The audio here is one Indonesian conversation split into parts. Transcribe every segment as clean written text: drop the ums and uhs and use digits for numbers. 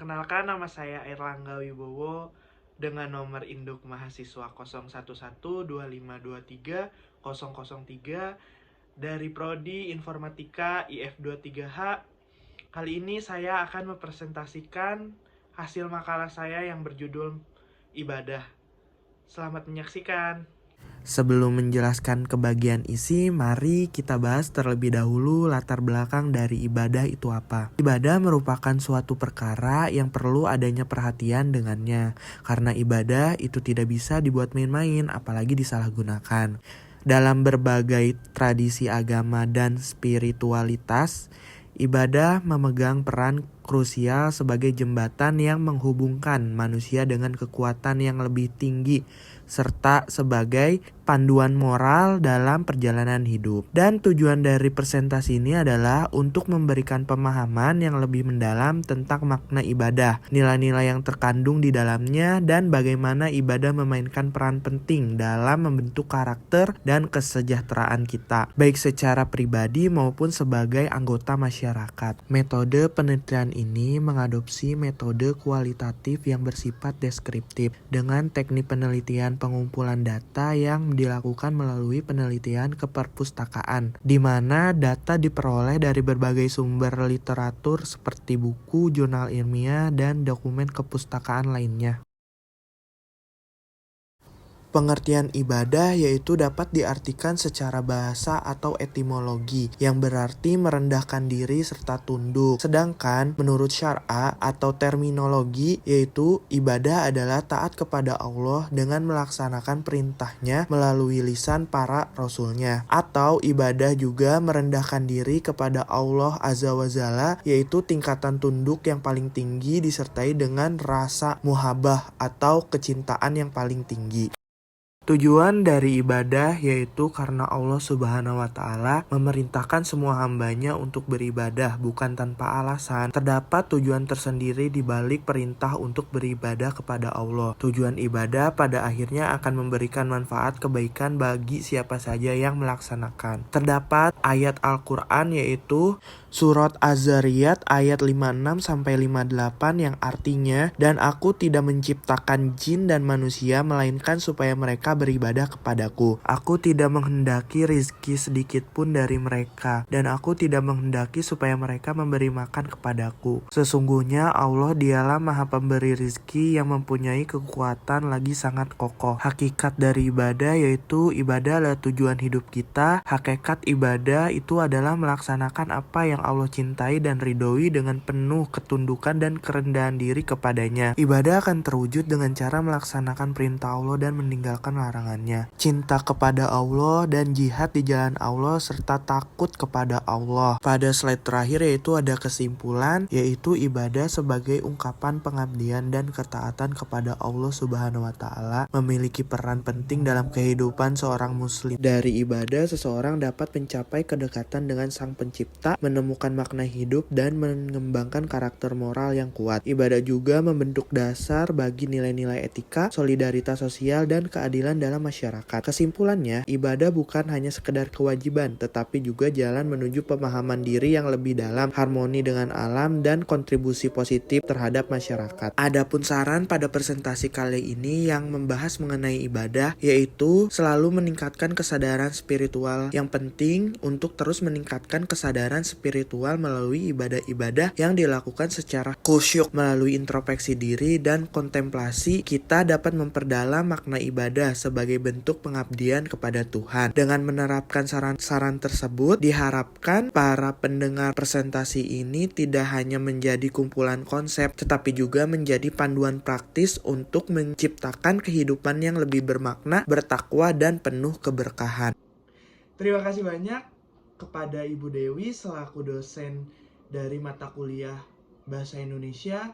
Perkenalkan, nama saya Airlangga Wibowo dengan nomor induk mahasiswa 0112523003 dari Prodi Informatika IF23H. Kali ini saya akan mempresentasikan hasil makalah saya yang berjudul Ibadah. Selamat menyaksikan. Sebelum menjelaskan ke bagian isi, mari kita bahas terlebih dahulu latar belakang dari ibadah itu apa. Ibadah merupakan suatu perkara yang perlu adanya perhatian dengannya, karena ibadah itu tidak bisa dibuat main-main, apalagi disalahgunakan. Dalam berbagai tradisi agama dan spiritualitas, ibadah memegang peran krusial sebagai jembatan yang menghubungkan manusia dengan kekuatan yang lebih tinggi, serta sebagai panduan moral dalam perjalanan hidup. Dan tujuan dari presentasi ini adalah untuk memberikan pemahaman yang lebih mendalam tentang makna ibadah, nilai-nilai yang terkandung di dalamnya, dan bagaimana ibadah memainkan peran penting dalam membentuk karakter dan kesejahteraan kita, baik secara pribadi maupun sebagai anggota masyarakat. Metode penelitian ini mengadopsi metode kualitatif yang bersifat deskriptif dengan teknik penelitian pengumpulan data yang dilakukan melalui penelitian keperpustakaan, di mana data diperoleh dari berbagai sumber literatur seperti buku, jurnal ilmiah, dan dokumen kepustakaan lainnya. Pengertian ibadah yaitu dapat diartikan secara bahasa atau etimologi, yang berarti merendahkan diri serta tunduk. Sedangkan menurut syar'a atau terminologi, yaitu ibadah adalah taat kepada Allah dengan melaksanakan perintahnya melalui lisan para rasulnya. Atau ibadah juga merendahkan diri kepada Allah Azza wa Jalla, yaitu tingkatan tunduk yang paling tinggi disertai dengan rasa muhabah atau kecintaan yang paling tinggi. Tujuan dari ibadah yaitu karena Allah Subhanahu wa Ta'ala memerintahkan semua hambanya untuk beribadah bukan tanpa alasan. Terdapat tujuan tersendiri di balik perintah untuk beribadah kepada Allah. Tujuan ibadah pada akhirnya akan memberikan manfaat kebaikan bagi siapa saja yang melaksanakan. Terdapat ayat Al-Quran yaitu Surat Az-Zariyat ayat 56-58 yang artinya, "Dan aku tidak menciptakan jin dan manusia melainkan supaya mereka beribadah kepadaku. Aku tidak menghendaki rizki sedikit pun dari mereka, dan aku tidak menghendaki supaya mereka memberi makan kepadaku. Sesungguhnya Allah dialah maha pemberi rizki yang mempunyai kekuatan lagi sangat kokoh." Hakikat dari ibadah yaitu ibadah adalah tujuan hidup kita. Hakikat ibadah itu adalah melaksanakan apa yang Allah cintai dan ridhoi dengan penuh ketundukan dan kerendahan diri kepadanya. Ibadah akan terwujud dengan cara melaksanakan perintah Allah dan meninggalkan larangannya. Cinta kepada Allah dan jihad di jalan Allah serta takut kepada Allah. Pada slide terakhir yaitu ada kesimpulan, yaitu ibadah sebagai ungkapan pengabdian dan ketaatan kepada Allah Subhanahu wa Ta'ala memiliki peran penting dalam kehidupan seorang muslim. Dari ibadah, seseorang dapat mencapai kedekatan dengan Sang Pencipta, menemukan makna hidup, dan mengembangkan karakter moral yang kuat. Ibadah juga membentuk dasar bagi nilai-nilai etika, solidaritas sosial, dan keadilan dalam masyarakat. Kesimpulannya, ibadah bukan hanya sekedar kewajiban, tetapi juga jalan menuju pemahaman diri yang lebih dalam, harmoni dengan alam, dan kontribusi positif terhadap masyarakat. Adapun saran pada presentasi kali ini yang membahas mengenai ibadah, yaitu selalu meningkatkan kesadaran spiritual. Yang penting untuk terus meningkatkan kesadaran spiritual melalui ibadah-ibadah yang dilakukan secara khusyuk. Melalui introspeksi diri dan kontemplasi, kita dapat memperdalam makna ibadah sebagai bentuk pengabdian kepada Tuhan. Dengan menerapkan saran-saran tersebut, diharapkan para pendengar presentasi ini tidak hanya menjadi kumpulan konsep, tetapi juga menjadi panduan praktis untuk menciptakan kehidupan yang lebih bermakna, bertakwa, dan penuh keberkahan. Terima kasih banyak kepada Ibu Dewi selaku dosen dari mata kuliah Bahasa Indonesia.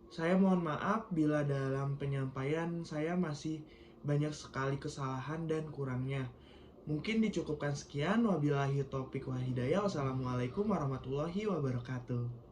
Saya mohon maaf bila dalam penyampaian saya masih banyak sekali kesalahan dan kurangnya. Mungkin dicukupkan sekian. Wabillahi taufiq wal hidayah. Wassalamualaikum warahmatullahi wabarakatuh.